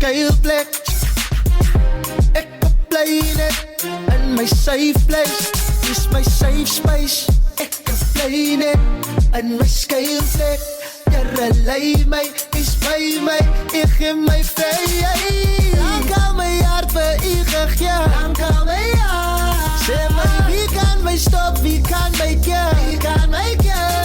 skuilplek. Ek bly net in my safe place. Dis my safe space. Ek bly net in my skuilplek. Here lei my, is by my, ek gee my vryheid. Dank aan my hart vir u gegee. Dank aan my hart. Sê my, wie kan my stop, wie kan my keer? Wie kan my keer?